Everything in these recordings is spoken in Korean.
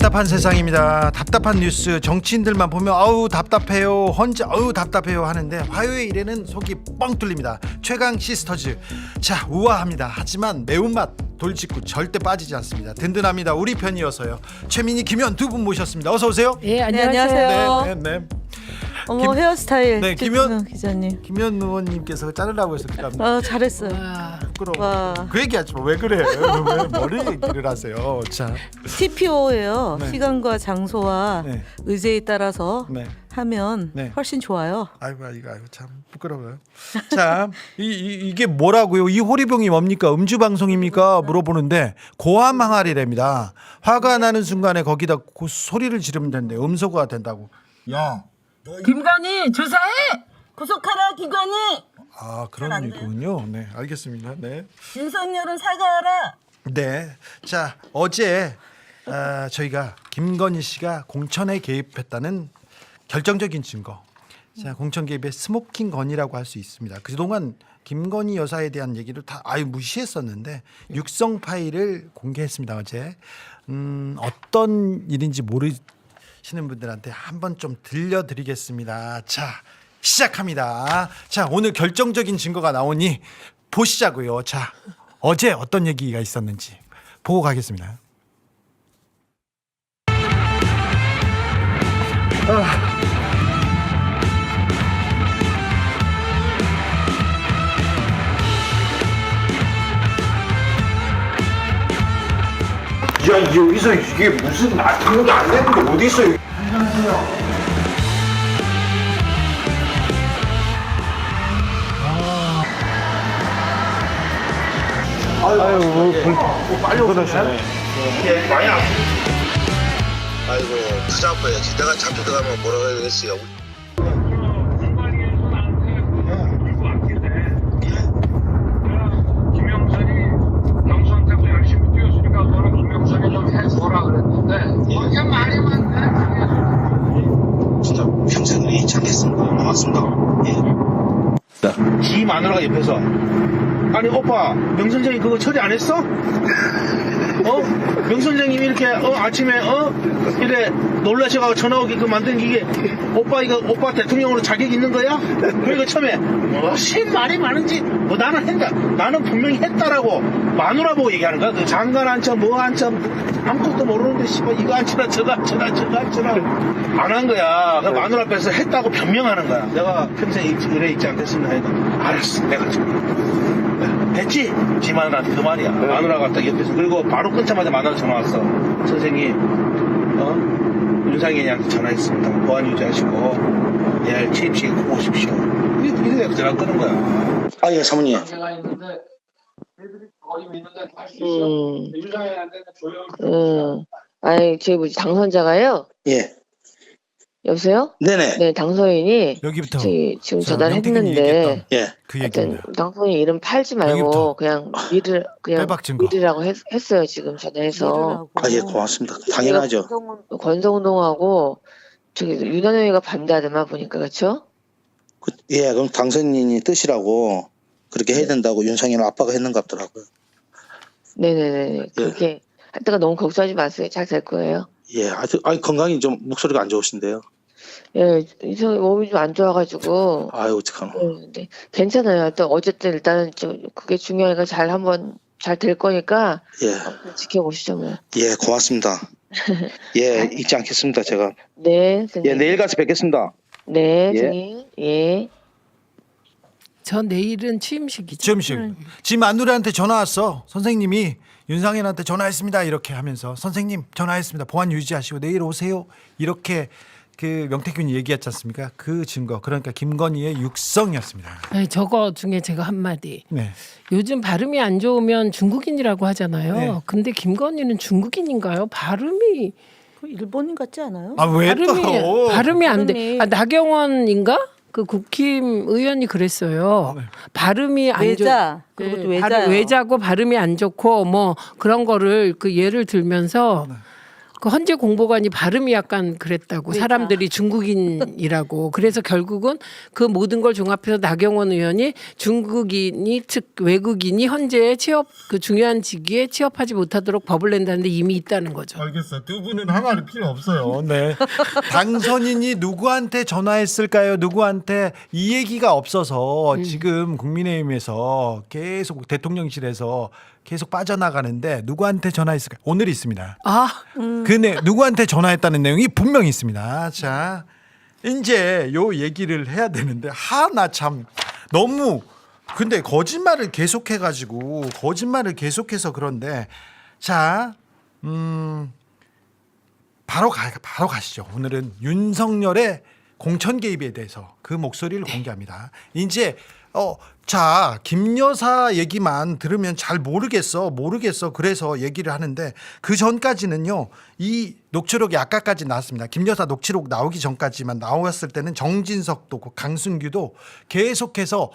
답답한 세상입니다. 답답한 뉴스 정치인들만 보면 아우 답답해요, 혼자 아우 답답해요 하는데 화요일에는 속이 뻥 뚫립니다. 최강 시스터즈. 자, 우아합니다. 하지만 매운맛 돌직구 절대 빠지지 않습니다. 든든합니다. 우리 편이어서요. 최민희, 김현 두 분 모셨습니다. 어서 오세요. 예, 안녕하세요. 네, 네. 어머, 헤어스타일. 네, 김현 기자님. 김현 의원님께서 자르라고 해서 잘했어요. 부끄러워. 와. 그 얘기하지 마. 왜 그래? 왜 머리 얘기를 하세요? 자, TPO예요. 네. 시간과 장소와 네. 의제에 따라서 네. 하면 네. 훨씬 좋아요. 아이고 참 부끄러워요. 자, 이게 뭐라고요? 이 호리병이 뭡니까? 음주 방송입니까? 물어보는데 고함 항아리랍니다. 화가 나는 순간에 거기다 소리를 지르면 된대. 음소거가 된다고. 야, 김건희 조사해. 구속하라 김건희. 아 그런 얘기군요. 네, 알겠습니다. 네, 윤석열은 사과하라. 네. 자, 어제 저희가 김건희 씨가 공천에 개입했다는 결정적인 증거. 자, 공천 개입의 스모킹 건이라고 할 수 있습니다. 그동안 김건희 여사에 대한 얘기를 다 무시했었는데 육성 파일을 공개했습니다. 어제. 어떤 일인지 모르시는 분들한테 한번 좀 들려드리겠습니다. 자, 시작합니다. 자, 오늘 결정적인 증거가 나오니 보시자고요. 자, 어제 어떤 얘기가 있었는지 보고 가겠습니다. 야, 여기서 이게 무슨 등록이 안 되는 게 어디 있어요? 빨리 오셨네. 예, 많이 안. 아이고 투자 아파야지. 내가 잡혀 들어가면 뭐라고 해야 되겠어요. 김영선이 경선 때도 열심히 뛰었으니까 너는 김영선이 좀 해줘라 그랬는데 그게 말이 많네. 진짜 평생 잃지 않겠습니다. 고맙습니다. 예. 지 마누라가 옆에서 아니 오빠 명선생이 그거 처리 안 했어? 명선생님이 이렇게 아침에 이래 놀라셔가지고 전화 오게끔 만든 이게 오빠 이거 오빠 대통령으로 자격 있는 거야? 그러니까 처음에 무슨 말이 많은지 나는 했다. 나는 분명히 했다라고 마누라 보고 얘기하는 거야. 그 장관 한참 뭐 한참 아무것도 모르는데 씨발 이거 한치나 저거 한치나 안 한 거야. 그 마누라 앞에서 했다고 변명하는 거야. 내가 평생 이래 있지 않겠습니다. 하니까 알았어 내가 좀 했지? 지 마누라한테 그 말이야. 마누라가 딱 옆에서. 그리고 바로 끊자마자 마누라 전화 왔어. 선생님, 윤상현이한테 전화했습니다. 보안 유지하시고, 내일 취임식에 꼭 오십시오. 이래 전화 끊은 거야. 아, 예, 사모님. 제가 있는데 애들이 거리 있는데 할 수 있어. 유장현한테 조용. 아니, 저희 뭐지, 당선자가요? 예. 여보세요? 네네. 네, 당선인이 여기부터 저희 지금 자, 전화를 명태균이 했는데, 얘기했던 예. 그 하여튼 얘기입니다. 당선인 이름 팔지 말고 여기부터. 그냥 미를, 그냥 빼박 증거. 미르라고 했어요, 지금 전화해서. 아, 예, 고맙습니다. 당연하죠. 권성동하고 저기 윤한영이가 반대하더만 보니까, 그렇죠? 예, 그럼 당선인이 뜻이라고 그렇게 해야 된다고 윤상현 아빠가 했는 것 같더라고요. 네네네. 그렇게 하다가 너무 걱정하지 마세요. 잘 될 거예요. 예, 아주 건강이 좀 목소리가 안 좋으신데요. 예, 이상 몸이 좀 안 좋아가지고. 아유, 어떡하노. 네, 괜찮아요. 또 어쨌든 일단은 좀 그게 중요하니까 잘 될 거니까 예, 지켜보시죠 뭐. 예, 고맙습니다. 예, 잊지 않겠습니다, 제가. 네, 예, 선생님. 내일 가서 뵙겠습니다. 네, 예. 선생님. 예. 저 내일은 취임식이죠. 지음식. 지 마누라한테 전화 왔어. 선생님이 윤상현한테 전화했습니다. 이렇게 하면서 선생님 전화했습니다. 보안 유지하시고 내일 오세요. 이렇게 그 명태균이 얘기했지 않습니까? 그 증거. 그러니까 김건희의 육성이었습니다. 네, 저거 중에 제가 한마디. 네. 요즘 발음이 안 좋으면 중국인이라고 하잖아요. 네. 근데 김건희는 중국인인가요? 발음이 일본인 같지 않아요? 아, 왜 또? 발음이 안 돼. 발음이. 나경원인가? 그 국힘 의원이 그랬어요. 네. 발음이 안 좋. 외자. 그리고 또 외자요. 외자고 발음이 안 좋고 뭐 그런 거를 그 예를 들면서 그 헌재 공보관이 발음이 약간 그랬다고 그러니까. 사람들이 중국인이라고 그래서 결국은 그 모든 걸 종합해서 나경원 의원이 중국인이 즉 외국인이 헌재에 취업 그 중요한 직위에 취업하지 못하도록 법을 낸다는데 이미 있다는 거죠. 알겠어요. 두 분은 하나를 필요 없어요. 네. 당선인이 누구한테 전화했을까요? 누구한테 이 얘기가 없어서 지금 국민의힘에서 계속 대통령실에서 계속 빠져나가는데 누구한테 전화했을까요? 오늘 있습니다. 근데 누구한테 전화했다는 내용이 분명히 있습니다. 자, 이제 요 얘기를 해야 되는데 나 참 너무 근데 거짓말을 계속해서 그런데 자, 바로 가시죠. 오늘은 윤석열의 공천 개입에 대해서 그 목소리를 공개합니다. 이제 자, 김 여사 얘기만 들으면 잘 모르겠어. 그래서 얘기를 하는데 그 전까지는요. 이 녹취록이 아까까지 나왔습니다. 김 여사 녹취록 나오기 전까지만 나왔을 때는 정진석도 강승규도 계속해서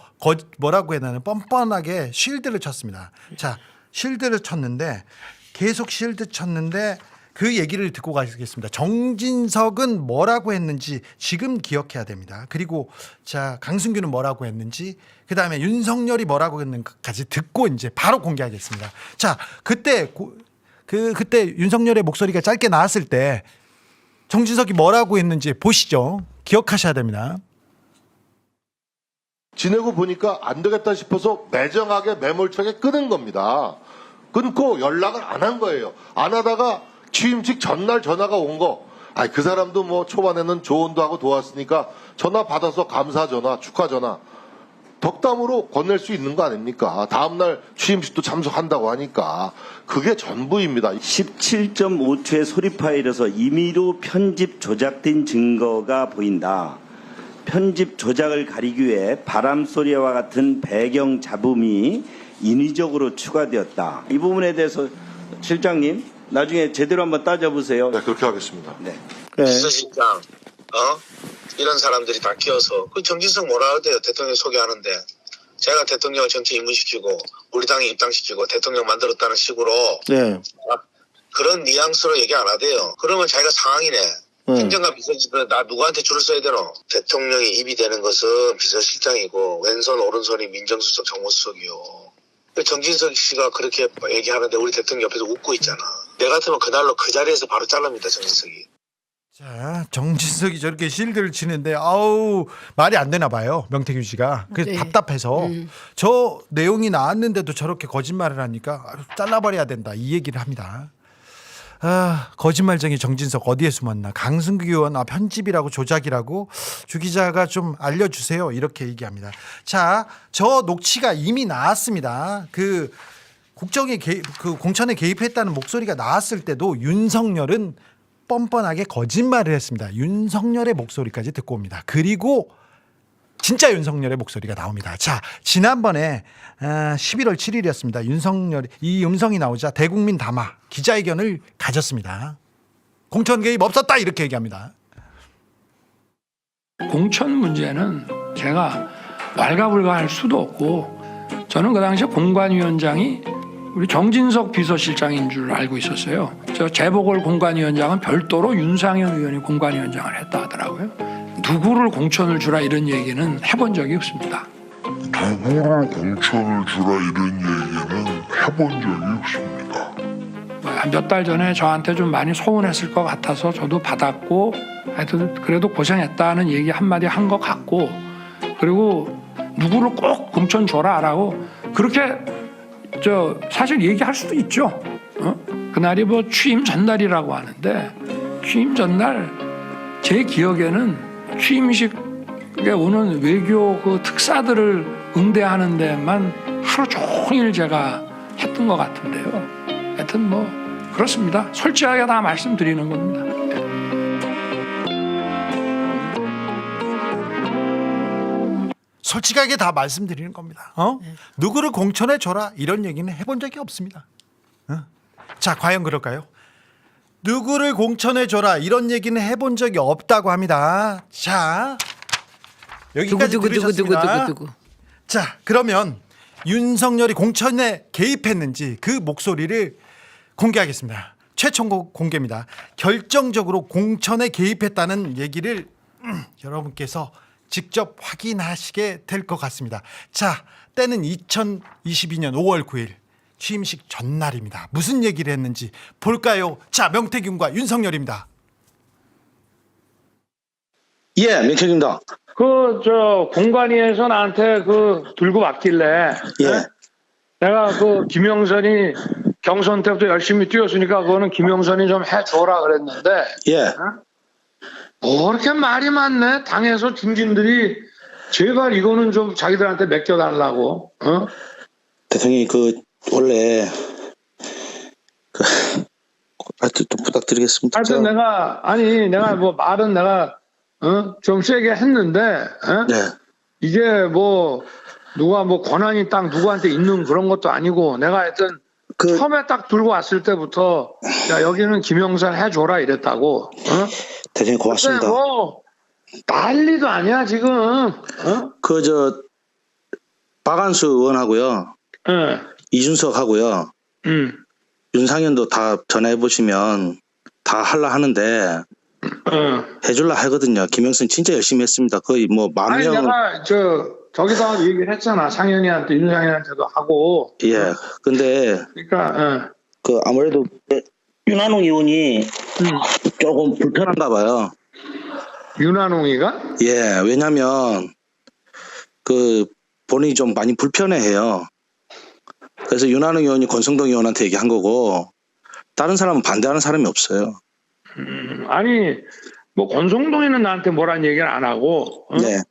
뭐라고 해야 되나 뻔뻔하게 쉴드를 쳤습니다. 자, 쉴드를 쳤는데 계속 쉴드 쳤는데 그 얘기를 듣고 가겠습니다. 정진석은 뭐라고 했는지 지금 기억해야 됩니다. 그리고 자, 강승규는 뭐라고 했는지 그다음에 윤석열이 뭐라고 했는지까지 듣고 이제 바로 공개하겠습니다. 자, 그때 윤석열의 목소리가 짧게 나왔을 때 정진석이 뭐라고 했는지 보시죠. 기억하셔야 됩니다. 지내고 보니까 안 되겠다 싶어서 매정하게 매몰차게 끊은 겁니다. 끊고 연락을 안 한 거예요. 안 하다가 취임식 전날 전화가 온 거. 그 사람도 뭐 초반에는 조언도 하고 도왔으니까 전화 받아서 감사 전화, 축하 전화. 덕담으로 건넬 수 있는 거 아닙니까? 다음날 취임식도 참석한다고 하니까. 그게 전부입니다. 17.5초의 소리 파일에서 임의로 편집 조작된 증거가 보인다. 편집 조작을 가리기 위해 바람소리와 같은 배경 잡음이 인위적으로 추가되었다. 이 부분에 대해서 실장님 나중에 제대로 한번 따져보세요. 네, 그렇게 하겠습니다. 네. 비서실장, 이런 사람들이 다 끼어서 그 정진석 뭐라 하대요. 대통령 소개하는데 제가 대통령을 전체 입문시키고 우리 당에 입당시키고 대통령 만들었다는 식으로 네. 그런 뉘앙스로 얘기 안 하대요. 그러면 자기가 상황이네. 행정관 비서실장 나 누구한테 줄을 서야 되노? 대통령이 입이 되는 것은 비서실장이고 왼손 오른손이 민정수석 정무수석이요. 정진석 씨가 그렇게 얘기하는데 우리 대통령 옆에서 웃고 있잖아. 내 같으면 그날로 그 자리에서 바로 잘랍니다. 정진석이. 자, 정진석이 저렇게 실드를 치는데 말이 안 되나 봐요. 명태균 씨가. 그래서 네. 답답해서 저 내용이 나왔는데도 저렇게 거짓말을 하니까 잘라버려야 된다. 이 얘기를 합니다. 거짓말쟁이 정진석 어디에 숨었나. 강승규 의원 편집이라고 조작이라고 주 기자가 좀 알려주세요. 이렇게 얘기합니다. 자, 저 녹취가 이미 나왔습니다. 그 공천에 개입했다는 목소리가 나왔을 때도 윤석열은 뻔뻔하게 거짓말을 했습니다. 윤석열의 목소리까지 듣고 옵니다. 그리고 진짜 윤석열의 목소리가 나옵니다. 자, 지난번에 11월 7일이었습니다. 이 음성이 나오자 대국민 담화 기자회견을 가졌습니다. 공천 개입 없었다 이렇게 얘기합니다. 공천 문제는 제가 왈가불가할 수도 없고 저는 그 당시에 공관위원장이 우리 정진석 비서실장인 줄 알고 있었어요. 저 재보궐 공관위원장은 별도로 윤상현 의원이 공관위원장을 했다 하더라고요. 누구를 공천을 주라 이런 얘기는 해본 적이 없습니다. 누구를 공천을 주라 이런 얘기는 해본 적이 없습니다. 몇 달 전에 저한테 좀 많이 소원했을 것 같아서 저도 받았고 하여튼 그래도 고생했다는 얘기 한마디 한 것 같고 그리고 누구를 꼭 공천 줘라라고 그렇게 사실 얘기할 수도 있죠. 그날이 뭐 취임 전날이라고 하는데 취임 전날 제 기억에는 취임식에 오는 외교 그 특사들을 응대하는 데만 하루 종일 제가 했던 것 같은데요. 하여튼 뭐 그렇습니다. 솔직하게 다 말씀드리는 겁니다. 솔직하게 다 말씀드리는 겁니다. 누구를 공천해 줘라 이런 얘기는 해본 적이 없습니다. 자, 과연 그럴까요? 누구를 공천해 줘라 이런 얘기는 해본 적이 없다고 합니다. 자, 여기까지 들으셨습니다. 누구. 자, 그러면 윤석열이 공천에 개입했는지 그 목소리를 공개하겠습니다. 최초 공개입니다. 결정적으로 공천에 개입했다는 얘기를 여러분께서 직접 확인하시게 될 것 같습니다. 자, 때는 2022년 5월 9일 취임식 전날입니다. 무슨 얘기를 했는지 볼까요? 자, 명태균과 윤석열입니다. 예, 명태균입니다. 공관위에서 나한테 들고 왔길래 예. 내가 김영선이 경선 때부터 열심히 뛰었으니까 그거는 김영선이 좀 해줘라 그랬는데 예. 뭐 이렇게 말이 많네. 당에서 중진들이 제발 이거는 좀 자기들한테 맡겨달라고. 대통령이 원래 하여튼 좀 부탁드리겠습니다. 하여튼 내가 뭐 말은 내가 좀 세게 했는데 네. 이게 누가 권한이 딱 누구한테 있는 그런 것도 아니고 내가 하여튼 처음에 딱 들고 왔을 때부터 야 여기는 김영선 해줘라 이랬다고. 대통령 고맙습니다. 난리도 아니야 지금. 박한수 의원하고요. 예. 이준석하고요. 윤상현도 다 전화해 보시면 다 할라 하는데 해줄라 하거든요. 김영선 진짜 열심히 했습니다. 거의 만 아니 명. 내가 저기다가 얘기를 했잖아. 상현이한테 윤상현한테도 하고. 예. 근데 그러니까 아무래도 윤한홍 의원이 조금 불편한가 봐요. 윤한홍이가? 예. 왜냐면 본인이 좀 많이 불편해해요. 그래서 윤한홍 의원이 권성동 의원한테 얘기한 거고 다른 사람은 반대하는 사람이 없어요. 아니 권성동이는 나한테 뭐란 얘기를 안 하고. 네.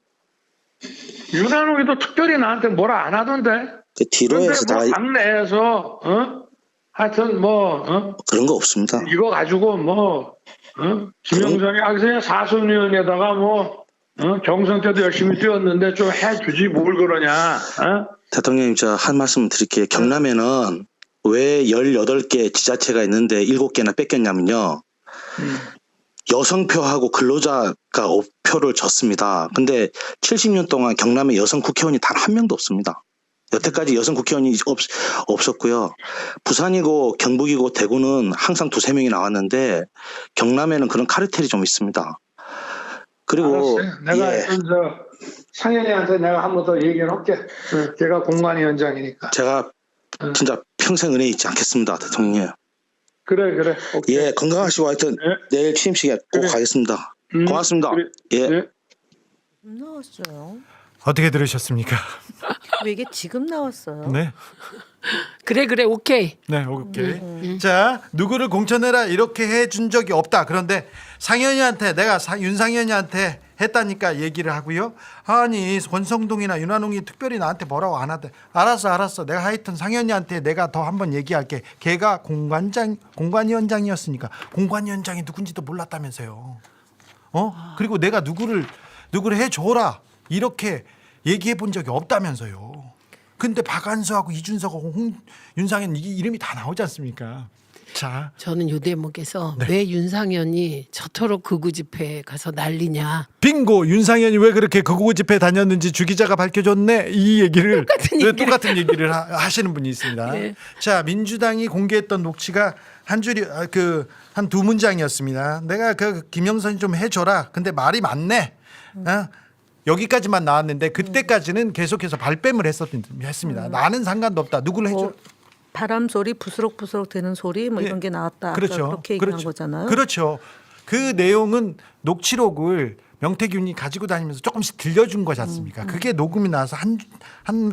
윤한홍이도 특별히 나한테 뭐라 안 하던데. 뒤로 해서 다 당내에서 하여튼 그런 거 없습니다. 이거 가지고 김영선이 그냥 사선위원에다가 경선 때도 열심히 뛰었는데 좀 해주지 뭘 그러냐. 대통령님 한 말씀 드릴게요. 경남에는 왜 18개 지자체가 있는데 7개나 뺏겼냐면요. 여성표하고 근로자가 표를 줬습니다. 근데 70년 동안 경남에 여성 국회의원이 단 한 명도 없습니다. 여태까지 여성 국회의원이 없었고요. 부산이고 경북이고 대구는 항상 2-3명이 나왔는데 경남에는 그런 카르텔이 좀 있습니다. 그리고 알았어요. 내가 상현이한테 내가 한 번 더 얘기를 할게. 걔가 공관위원장이니까. 제가 진짜 평생 은혜 잊지 않겠습니다, 대통령. 그래. 오케이. 예, 건강하시고 하여튼 내일 취임식에 꼭 가겠습니다. 고맙습니다. 그래. 예. 네. 나왔어요. 어떻게 들으셨습니까? 왜 이게 지금 나왔어요? 네. 그래 오케이. 네, 오케이. 자, 누구를 공천해라 이렇게 해준 적이 없다. 그런데 상현이한테 내가 윤상현이한테 했다니까 얘기를 하고요. 아니 권성동이나 윤한홍이 특별히 나한테 뭐라고 안 하대. 알았어. 내가 하여튼 상현이한테 내가 더 한번 얘기할게. 걔가 공관위원장이었으니까 공관위원장이 누군지도 몰랐다면서요. 그리고 내가 누구를 해줘라 이렇게 얘기해 본 적이 없다면서요. 근데 박한수하고 이준석하고 윤상현 이름이 다 나오지 않습니까? 자, 저는 요 대목에서 왜 윤상현이 저토록 극우 집회에 가서 난리냐. 빙고. 윤상현이 왜 그렇게 극우 집회 다녔는지 주 기자가 밝혀줬네. 이 얘기를 똑같은 얘기를 하시는 분이 있습니다. 네. 자, 민주당이 공개했던 녹취가 한 두 문장이었습니다. 내가 김영선이 좀 해줘라. 근데 말이 많네. 여기까지만 나왔는데 그때까지는 계속해서 발뺌을 했습니다. 나는 상관도 없다. 누구를 해줘. 바람 소리 부스럭부스럭 되는 소리 이런 게 나왔다. 그렇죠. 그렇게 얘기한 거잖아요. 그렇죠. 그 내용은 녹취록을 명태균이 가지고 다니면서 조금씩 들려준 거지 않습니까? 그게 녹음이 나와서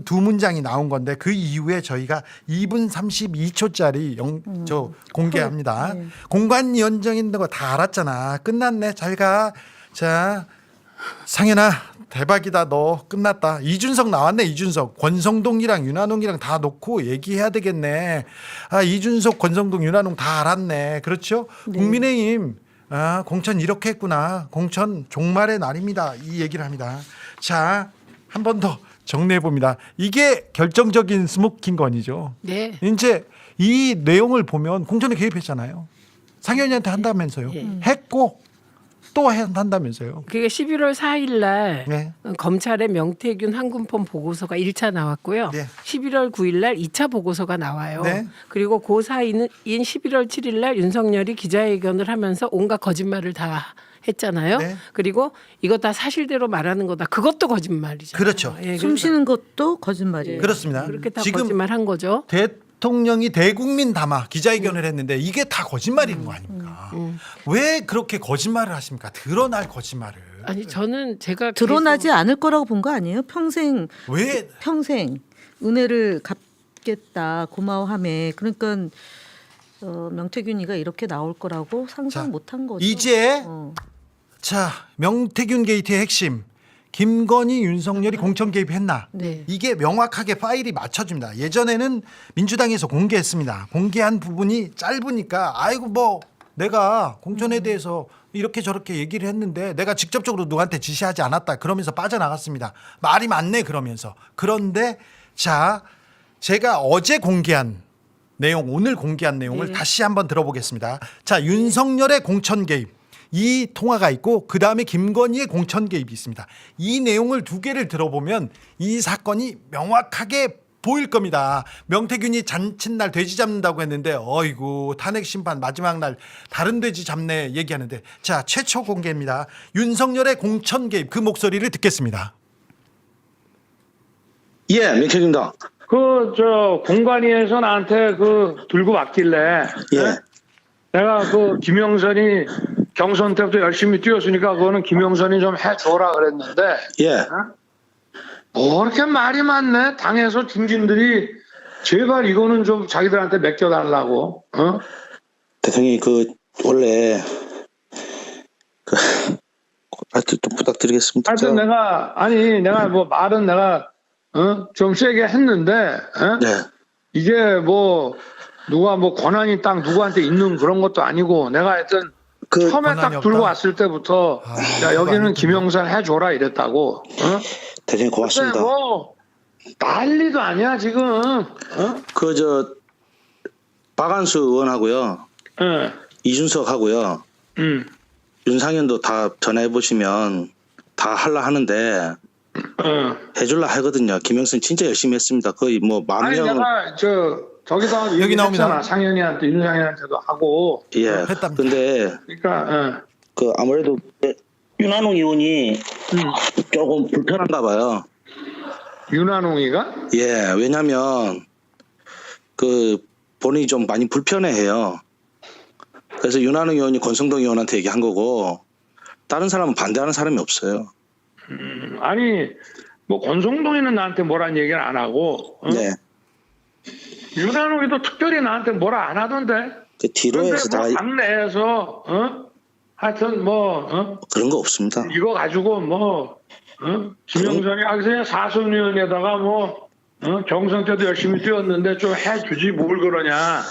두 문장이 나온 건데 그 이후에 저희가 2분 32초짜리 공개합니다. 네. 공관위원장인 거 다 알았잖아. 끝났네. 잘 가. 자, 상현아 대박이다. 너 끝났다. 이준석 나왔네. 이준석. 권성동이랑 윤한홍이랑 다 놓고 얘기해야 되겠네. 이준석, 권성동, 윤한홍 다 알았네. 그렇죠? 네. 국민의힘 공천 이렇게 했구나. 공천 종말의 날입니다. 이 얘기를 합니다. 자, 한 번 더 정리해 봅니다. 이게 결정적인 스모킹 건이죠. 네. 이제 이 내용을 보면 공천에 개입했잖아요. 상현이한테 한다면서요. 했고 또 한다면서요. 그게 11월 4일 날 네. 검찰의 명태균 항군폰 보고서가 1차 나왔고요. 네. 11월 9일 날 2차 보고서가 나와요. 네. 그리고 그 사이인 11월 7일 날 윤석열이 기자회견을 하면서 온갖 거짓말을 다 했잖아요. 네. 그리고 이거 다 사실대로 말하는 거다. 그것도 거짓말이죠. 그렇죠. 예, 숨 쉬는 것도 거짓말이에요. 그렇습니다. 그렇게 다 지금 거짓말한 거죠. 대통령이 대국민 담아 기자회견을 했는데 이게 다 거짓말인 거 아닙니까? 왜 그렇게 거짓말을 하십니까? 드러날 거짓말을. 아니 저는 제가 드러나지 않을 거라고 본 거 아니에요? 평생 왜 은혜를 갚겠다 고마워함에 그러니까 명태균이가 이렇게 나올 거라고 상상 자, 못한 거죠. 이제 어. 자 명태균 게이트의 핵심 김건희 윤석열이 공천 개입했나 네. 이게 명확하게 파일이 맞춰집니다. 예전에는 민주당에서 공개했습니다. 공개한 부분이 짧으니까 아이고 뭐 내가 공천에 대해서 이렇게 저렇게 얘기를 했는데 내가 직접적으로 누구한테 지시하지 않았다 그러면서 빠져나갔습니다. 말이 많네 그러면서. 그런데 자 제가 어제 공개한 내용 오늘 공개한 내용을 다시 한번 들어보겠습니다. 자 윤석열의 공천 개입 이 통화가 있고 그 다음에 김건희의 공천 개입이 있습니다. 이 내용을 두 개를 들어보면 이 사건이 명확하게 보일 겁니다. 명태균이 잔칫날 돼지 잡는다고 했는데 어이구 탄핵 심판 마지막 날 다른 돼지 잡네 얘기하는데 자 최초 공개입니다. 윤석열의 공천 개입 그 목소리를 듣겠습니다. 예, 명태균입니다. 공관위에서 나한테 들고 왔길래 예. 내가 김영선이 경선 때부터 열심히 뛰었으니까 그거는 김영선이 좀 해줘라 그랬는데 예. 뭐 이렇게 말이 많네. 당에서 중진들이 제발 이거는 좀 자기들한테 맡겨달라고. 대통령이 원래 하여튼 좀 부탁드리겠습니다. 하여튼 내가 뭐 말은 내가 좀 세게 했는데 네. 이게 뭐 누가 뭐 권한이 딱 누구한테 있는 그런 것도 아니고 내가 하여튼 처음에 딱 권한이 들고 없다? 왔을 때부터 야 여기는 김영선 해줘라 이랬다고. 대통령 고맙습니다. 근데 뭐 난리도 아니야 지금. 박한수 의원하고요. 예. 이준석하고요. 윤상현도 다 전화해 보시면 다 할라 하는데 해줄라 하거든요. 김영선 진짜 열심히 했습니다. 거의 뭐 만 아니 명. 내가 저기다 여기 나옵니다. 상현이한테 윤상현한테도 하고. 예. 했답니다. 근데 그러니까 아무래도 윤한홍 의원이 조금 불편한가 봐요. 윤한홍이가? 예. 왜냐면 본인이 좀 많이 불편해해요. 그래서 윤한홍 의원이 권성동 의원한테 얘기한 거고 다른 사람은 반대하는 사람이 없어요. 아니 뭐 권성동이는 나한테 뭐란 얘기를 안 하고 네. 윤한홍이도 특별히 나한테 뭐라 안 하던데. 그 뒤로 해서 다 뭐 당내에서 하여튼 뭐 그런 거 없습니다. 이거 가지고 뭐 김영선이 그냥 사선위원회에다가 뭐 경선 때도 열심히 뛰었는데 좀 해주지 뭘 그러냐.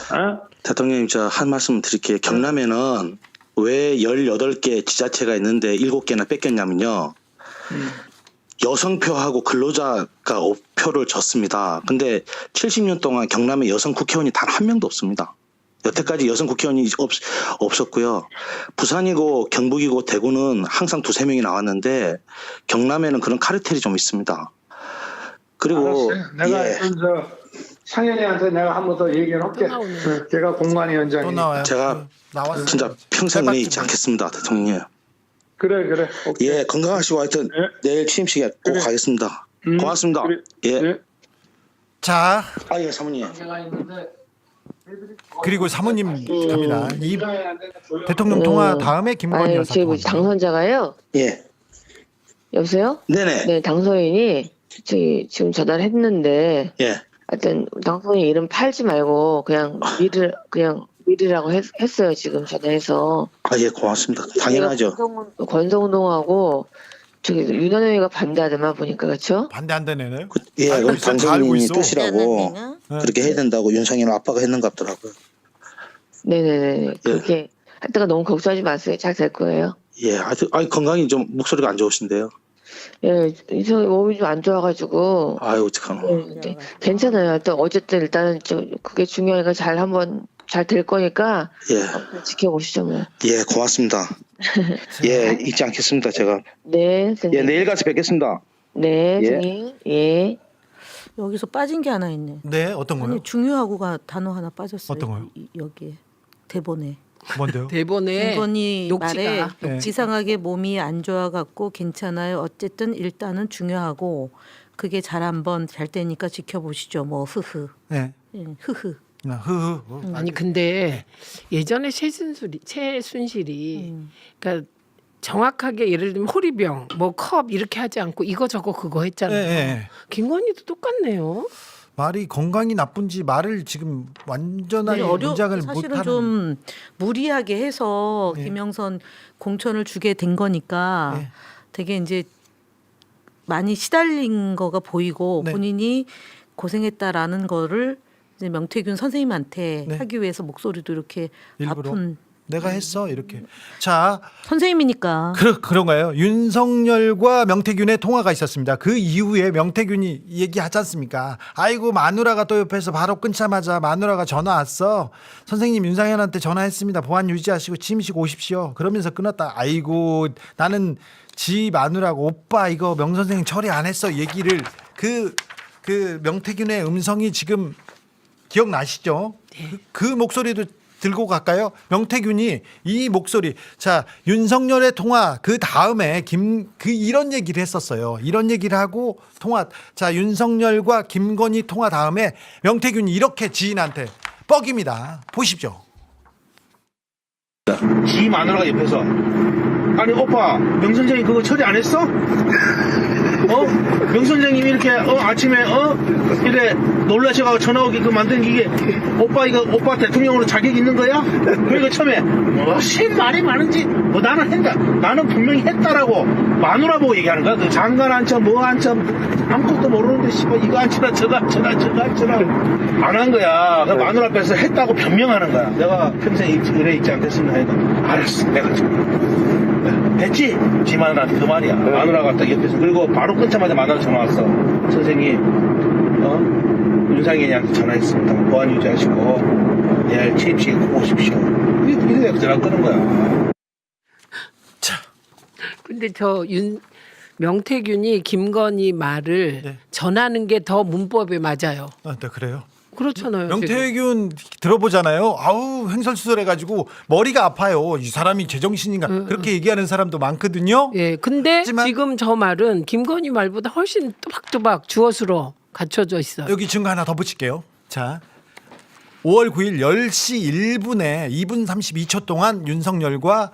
대통령님 저 한 말씀 드릴게요. 경남에는 왜 18개 지자체가 있는데 7개나 뺏겼냐면요. 여성표하고 근로자가 표를 줬습니다. 근데 70년 동안 경남에 여성 국회의원이 단 한 명도 없습니다. 여태까지 여성 국회의원이 없었고요. 부산이고 경북이고 대구는 항상 2-3명이 나왔는데 경남에는 그런 카르텔이 좀 있습니다. 그리고 알았어요. 내가 예. 상현이한테 내가 한 번 더 얘기를 할게. 제가 공관위원장이. 또 나와요. 제가 나왔어요. 진짜 평생 은혜 잊지 않겠습니다. 대통령님. 그래. 오케이. 예, 건강하시고 하여튼 내일 취임식에 꼭 가겠습니다. 고맙습니다. 그래. 예. 자 예, 사모님. 그리고 사모님 갑니다. 이 대통령 통화 다음에 김건희 아니 여사 저희 통화. 당선자가요. 예. 여보세요? 네네. 네 당선인이 저희 지금 전화를 했는데 예. 하여튼 당선인 이름 팔지 말고 그냥 미르라고 했어요 지금 전화해서. 예, 고맙습니다. 당연하죠. 권성동하고 저기 윤한홍이가 반대하더만 보니까 그렇죠? 반대한다네요. 예, 아니, 그럼 다 알고 당선인이 있어. 뜻이라고 그렇게 해야 된다고 윤상현 아빠가 했는 것 같더라고요. 네네네. 그렇게 할 때가 너무 걱정하지 마세요. 잘 될 거예요. 예, 아니 건강이 좀 목소리가 안 좋으신데요. 예, 이성 몸이 좀 안 좋아가지고. 아유, 어떡하노. 네, 괜찮아요. 또 어쨌든 일단은 그게 중요하니까 잘 될 거니까 예. 지켜보시죠 뭐. 예, 고맙습니다. 예, 잊지 않겠습니다. 제가. 네, 선생님. 예, 내일 가서 뵙겠습니다. 네, 예. 선생님. 예. 여기서 빠진 게 하나 있네. 네, 어떤 거요? 아니 중요하고가 단어 하나 빠졌어요. 어떤 거요? 여기에 대본에. 뭔데요? 대본에 김건희 말에 녹취가 네. 이상하게 몸이 안 좋아 갖고 괜찮아요. 어쨌든 일단은 중요하고 그게 잘 한번 잘 되니까 지켜보시죠. 뭐 흐흐. 네. 예, 흐흐. 흐흐. 아니 근데 예전에 최순실이 그러니까 정확하게 예를 들면 호리병, 뭐 컵 이렇게 하지 않고 이거 저거 그거 했잖아요. 네. 김건희도 똑같네요. 말이 건강이 나쁜지 말을 지금 완전하게 네, 문장을 사실은 못하는. 좀 무리하게 해서 네. 김영선 공천을 주게 된 거니까 네. 되게 이제 많이 시달린 거가 보이고 네. 본인이 고생했다라는 거를 이제 명태균 선생님한테 네. 하기 위해서 목소리도 이렇게 일부러 아픈 내가 했어 이렇게. 자, 선생님이니까. 그런가요? 윤석열과 명태균의 통화가 있었습니다. 그 이후에 명태균이 얘기하지 않습니까? 아이고 마누라가 또 옆에서 바로 끊자마자 마누라가 전화 왔어. 선생님 윤상현한테 전화했습니다. 보안 유지하시고 침식 오십시오. 그러면서 끊었다. 아이고 나는 지 마누라고 오빠 이거 명 선생 처리 안 했어 얘기를 그 명태균의 음성이 지금 기억나시죠? 그 목소리도 들고 갈까요? 명태균이 이 목소리. 자, 윤석열의 통화 그 다음에 이런 얘기를 했었어요. 이런 얘기를 하고 통화. 자, 윤석열과 김건희 통화 다음에 명태균이 이렇게 지인한테 뻑입니다. 보십시오. 지 마누라가 옆에서 아니 오빠 명 선생님 그거 처리 안 했어? 명 선생님이 이렇게 아침에 이래 놀라셔가지고 전화 오게 그 만든 이게 오빠 이거 오빠 대통령으로 자격 있는 거야? 그리고 처음에 무슨 말이 많은지 나는 한다 나는 분명히 했다라고 마누라 보고 얘기하는 거야. 그 장관 안쳐 뭐 안쳐 아무것도 모르는데 씨발 이거 안쳐라 저거 안쳐라 저거 안쳐라 안 한 거야. 그 마누라 앞에서 했다고 변명하는 거야. 내가 평생 의뢰 있지 않겠습니다 하니까 알았어 내가 했지? 지 마누라한테 그 말이야. 마누라가 딱 옆에서. 그리고 바로 끊자마자 마누라 전화 왔어. 선생님, 윤상현이한테 전화했습니다. 보안 유지하시고, 내일 취임식에 꼭 오십시오. 이래 전화 끄는 거야. 근데 명태균이 김건희 말을 네. 전하는 게 더 문법에 맞아요. 네, 그래요. 그렇잖아요. 지금. 명태균 들어보잖아요. 아우 횡설수설해가지고 머리가 아파요. 이 사람이 제정신인가 그렇게 얘기하는 사람도 많거든요. 예, 근데 하지만- 지금 저 말은 김건희 말보다 훨씬 또박또박 주어수로 갖춰져 있어요. 여기 증거 하나 더 붙일게요. 자, 5월 9일 10시 1분에 2분 32초 동안 윤석열과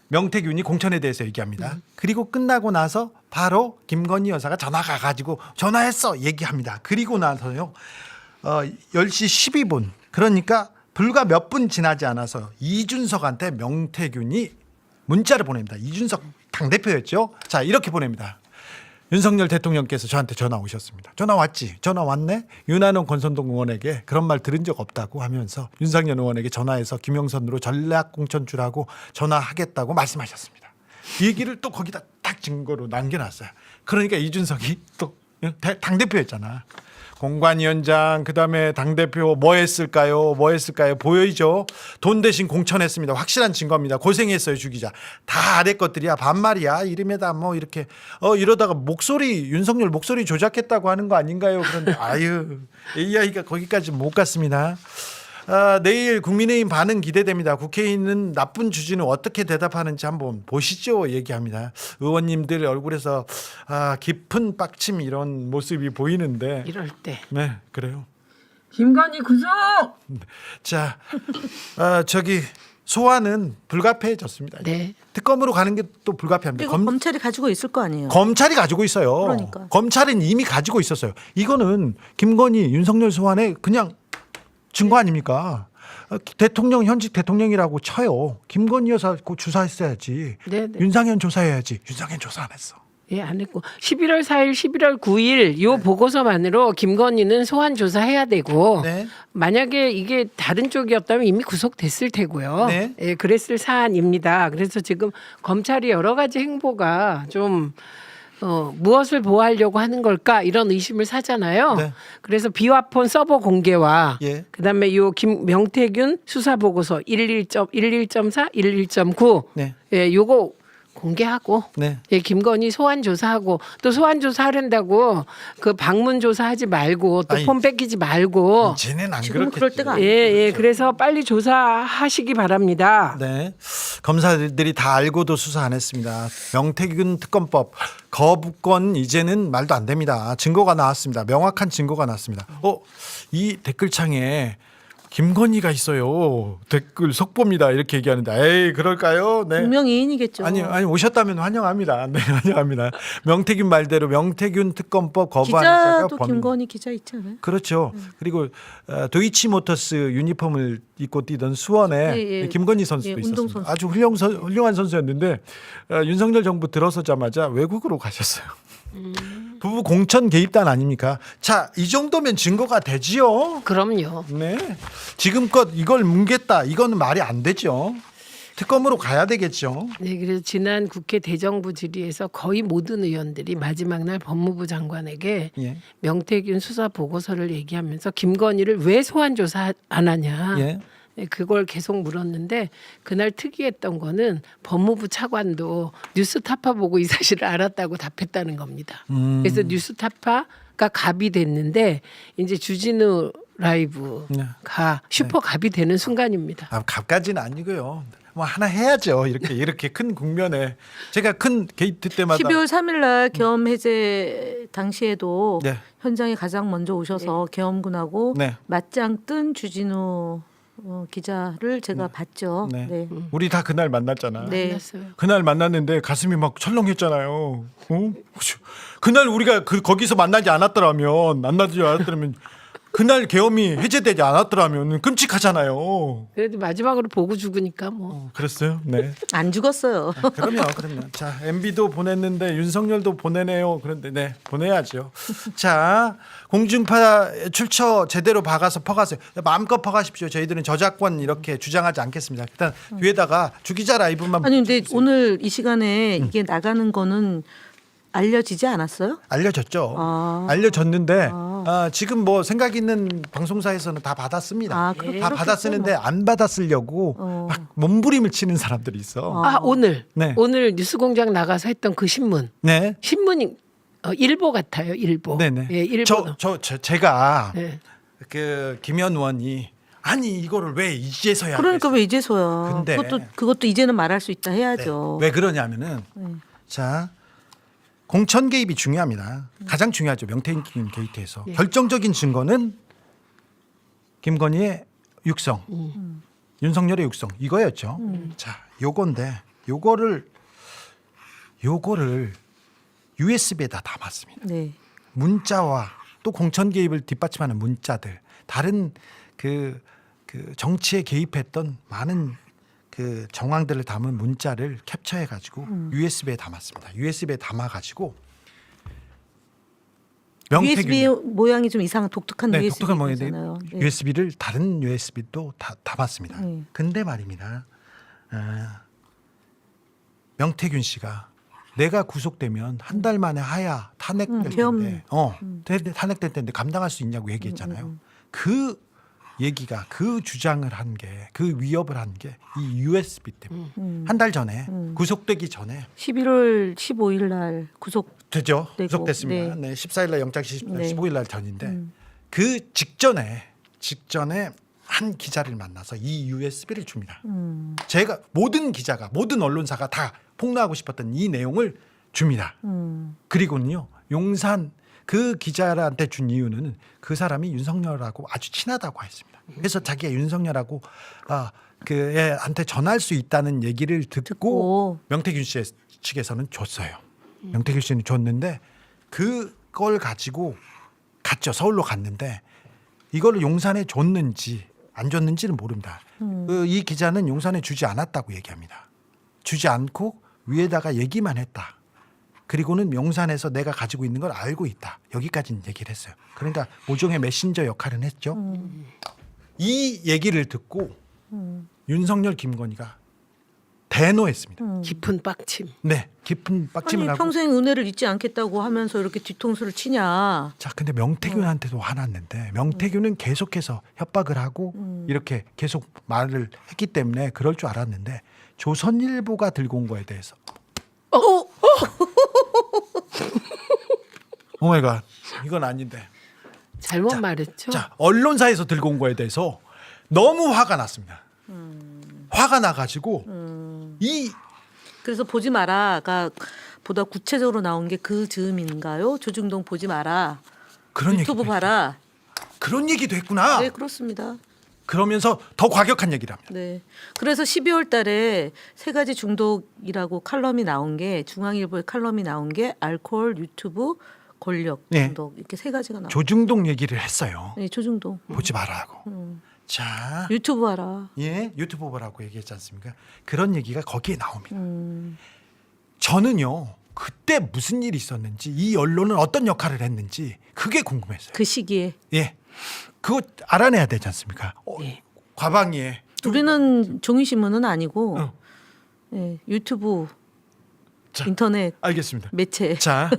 명태균이 공천에 대해서 얘기합니다. 그리고 끝나고 나서 바로 김건희 여사가 전화가 가지고 전화했어 얘기합니다. 그리고 나서요 10시 12분 그러니까 불과 몇 분 지나지 않아서 이준석한테 명태균이 문자를 보냅니다. 이준석 당대표였죠. 자, 이렇게 보냅니다. 윤석열 대통령께서 저한테 전화 오셨습니다. 전화 왔지? 전화 왔네? 윤한홍 권선동 의원에게 그런 말 들은 적 없다고 하면서 윤상현 의원에게 전화해서 김영선으로 전략 공천 주라고 전화하겠다고 말씀하셨습니다. 이 얘기를 또 거기다 딱 증거로 남겨놨어요. 그러니까 이준석이 또 당대표였잖아. 공관위원장 그다음에 당대표 뭐 했을까요? 보여이죠. 돈 대신 공천했습니다. 확실한 증거입니다. 고생했어요 주기자. 다 아래 것들이야. 반말이야. 이름에다 뭐 이렇게 이러다가 윤석열 목소리 조작했다고 하는 거 아닌가요? 그런데 아유 AI가 거기까지 못 갔습니다. 내일 국민의힘 반응 기대됩니다. 국회의원은 나쁜 주진우 어떻게 대답하는지 한번 보시죠. 얘기합니다. 의원님들 얼굴에서 깊은 빡침 이런 모습이 보이는데 이럴 때. 네, 그래요. 김건희 구속! 자, 저기 소환은 불가피해졌습니다. 네. 특검으로 가는 게 또 불가피합니다. 그리고 검찰이 가지고 있을 거 아니에요. 검찰이 가지고 있어요. 그러니까. 검찰은 이미 가지고 있었어요. 이거는 김건희, 윤석열 소환에 그냥 증거 아닙니까? 대통령 현직 대통령이라고 쳐요. 김건희 여사 그 조사했어야지. 네네. 윤상현 조사해야지. 윤상현 조사 안 했어. 예, 안 했고 11월 4일, 11월 9일 요 보고서만으로 김건희는 소환 조사해야 되고 네. 만약에 이게 다른 쪽이었다면 이미 구속됐을 테고요. 네. 예, 그랬을 사안입니다. 그래서 지금 검찰이 여러 가지 행보가 좀 무엇을 보호하려고 하는 걸까 이런 의심을 사잖아요. 네. 그래서 비화폰 서버 공개와 예. 그다음에 요 명태균 수사 보고서 11.4, 11.9 네. 예, 요거 공개하고 네. 예, 김건희 소환 조사하고 또 소환 조사하려고 그 방문 조사하지 말고 또 아니, 폰 뺏기지 말고 쟤는 안 지금은 그렇겠지. 그럴 때가 예, 예. 그래서 빨리 조사하시기 바랍니다. 네. 검사들이 다 알고도 수사 안 했습니다. 명태균 특검법 거부권 이제는 말도 안 됩니다. 증거가 나왔습니다. 명확한 증거가 나왔습니다. 이 댓글창에 김건희가 있어요. 댓글 속보입니다. 이렇게 얘기하는데 에이 그럴까요? 네. 분명이인이겠죠. 아니 오셨다면 환영합니다. 네, 환영합니다. 명태균 말대로 명태균 특검법 거부하는 자가 기자도 김건희 기자 있잖아요. 그렇죠. 그리고 도이치모터스 유니폼을 입고 뛰던 수원에 예, 예. 김건희 선수도 예, 있었습니다. 운동선수. 아주 훌륭한 선수였는데 윤석열 정부 들어서자마자 외국으로 가셨어요. 부부 공천 개입단 아닙니까? 자, 이 정도면 증거가 되지요. 그럼요. 네. 지금껏 이걸 뭉갰다. 이거는 말이 안 되죠. 특검으로 가야 되겠죠. 네, 그래서 지난 국회 대정부 질의에서 거의 모든 의원들이 마지막 날 법무부 장관에게 예. 명태균 수사 보고서를 얘기하면서 김건희를 왜 소환 조사 안 하냐. 예. 네, 그걸 계속 물었는데 그날 특이했던 거는 법무부 차관도 뉴스타파 보고 이 사실을 알았다고 답했다는 겁니다. 그래서 뉴스타파가 갑이 됐는데 이제 주진우 라이브가 슈퍼 갑이 되는 순간입니다. 갑까지는 아니고요. 뭐 하나 해야죠. 이렇게 큰 국면에 제가 큰 게이트 때마다 12월 3일 날 계엄 해제 당시에도 네. 현장에 가장 먼저 오셔서 계엄군하고 네. 맞짱 뜬 주진우 기자를 제가 봤죠. 네. 네. 우리 다 그날 만났잖아. 네. 만났어요. 그날 만났는데 가슴이 막 철렁했잖아요. 그날 우리가 거기서 만나지 않았더라면 그날 계엄이 해제되지 않았더라면 끔찍하잖아요. 그래도 마지막으로 보고 죽으니까 뭐. 그랬어요? 네. 안 죽었어요. 그럼요. 자, MB도 보냈는데 윤석열도 보내네요. 그런데 네, 보내야죠. 자, 공중파 출처 제대로 박아서 퍼가세요. 마음껏 퍼가십시오. 저희들은 저작권 이렇게 주장하지 않겠습니다. 일단 뒤에다가 주기자 라이브만 아니 근데 주세요. 오늘 이 시간에 이게 나가는 거는 알려지지 않았어요? 알려졌죠. 알려졌는데 지금 뭐 생각 있는 방송사에서는 다 받았습니다. 다 받았었는데 안 받았으려고 막 몸부림을 치는 사람들이 있어. 오늘 네. 오늘 뉴스공장 나가서 했던 그 신문. 네. 신문이 일보 같아요. 일보. 네네. 예, 일보. 제가 네. 그 김현 의원이 아니 이거를 왜 이제서야 그러니까 왜 이제서야? 근데 그것도 이제는 말할 수 있다 해야죠. 왜 그러냐면은 자 공천 개입이 중요합니다. 가장 중요하죠. 명태균 게이트에서 결정적인 증거는 김건희의 육성, 윤석열의 육성 이거였죠. 자, 요건데 요거를 USB에다 담았습니다. 네. 문자와 또 공천 개입을 뒷받침하는 문자들, 다른 그 정치에 개입했던 많은 그 정황들을 담은 문자를 캡처해 가지고 USB에 담았습니다. USB에 담아 가지고 USB 모양이 좀 이상한 독특한 네, USB 독특한 모양인데 잖아요. 네. USB를 다른 USB도 다 담았습니다. 근데 말입니다. 명태균 씨가 내가 구속되면 한 달 만에 하야 탄핵될 텐데, 탄핵될 텐데 감당할 수 있냐고 얘기했잖아요. 그 얘기가 그 주장을 한 게 그 위협을 한 게 이 USB 때문에 한 달 전에 구속되기 전에 11월 15일 날 되죠. 되고, 구속됐습니다. 네. 14일 날 영장 실시, 네. 15일 날 전인데 그 직전에 한 기자를 만나서 이 USB를 줍니다. 제가 모든 기자가 모든 언론사가 다 폭로하고 싶었던 이 내용을 줍니다. 그리고는요 용산 그 기자한테 준 이유는 그 사람이 윤석열하고 아주 친하다고 했습니다. 그래서 자기가 윤석열하고 그한테 전할 수 있다는 얘기를 듣고 명태균 씨 측에서는 줬어요. 명태균 씨는 줬는데 그걸 가지고 갔죠. 서울로 갔는데 이걸 용산에 줬는지 안 줬는지는 모릅니다. 이 기자는 용산에 주지 않았다고 얘기합니다. 주지 않고 위에다가 얘기만 했다. 그리고는 용산에서 내가 가지고 있는 걸 알고 있다. 여기까지는 얘기를 했어요. 그러니까 모종의 메신저 역할은 했죠. 이 얘기를 듣고 윤석열 김건희가 대노했습니다. 깊은 빡침. 네, 깊은 빡침을 아니 하고. 평생 은혜를 잊지 않겠다고 하면서 이렇게 뒤통수를 치냐. 자, 근데 명태균한테도 화났는데 명태균은 계속해서 협박을 하고 이렇게 계속 말을 했기 때문에 그럴 줄 알았는데 조선일보가 들고 온 거에 대해서 오마이갓 이건 아닌데. 잘못 말했죠. 자, 언론사에서 들고 온 거에 대해서 너무 화가 났습니다. 화가 나가지고 이 그래서 보지 마라가 보다 구체적으로 나온 게 그 즈음인가요? 조중동 보지 마라. 그런 유튜브 얘기도 봐라. 그런 얘기도 했구나. 네, 그렇습니다. 그러면서 더 과격한 얘기를 합니다. 네. 그래서 12월 달에 세 가지 중독이라고 칼럼이 나온 게 중앙일보의 칼럼이 나온 게 알코올, 유튜브, 권력 네. 중독 이렇게 세 가지가 나와요. 조중동 얘기를 했어요. 네, 조중동. 보지 말라고. 자, 유튜브 하라. 예, 유튜브 보라고 얘기했지 않습니까? 그런 얘기가 거기에 나옵니다. 저는요, 그때 무슨 일이 있었는지, 이 언론은 어떤 역할을 했는지 그게 궁금했어요. 그 시기에. 예, 그거 알아내야 되지 않습니까? 예. 과방위에 우리는 종이신문은 아니고 어. 예, 유튜브, 자, 인터넷 알겠습니다. 매체. 자,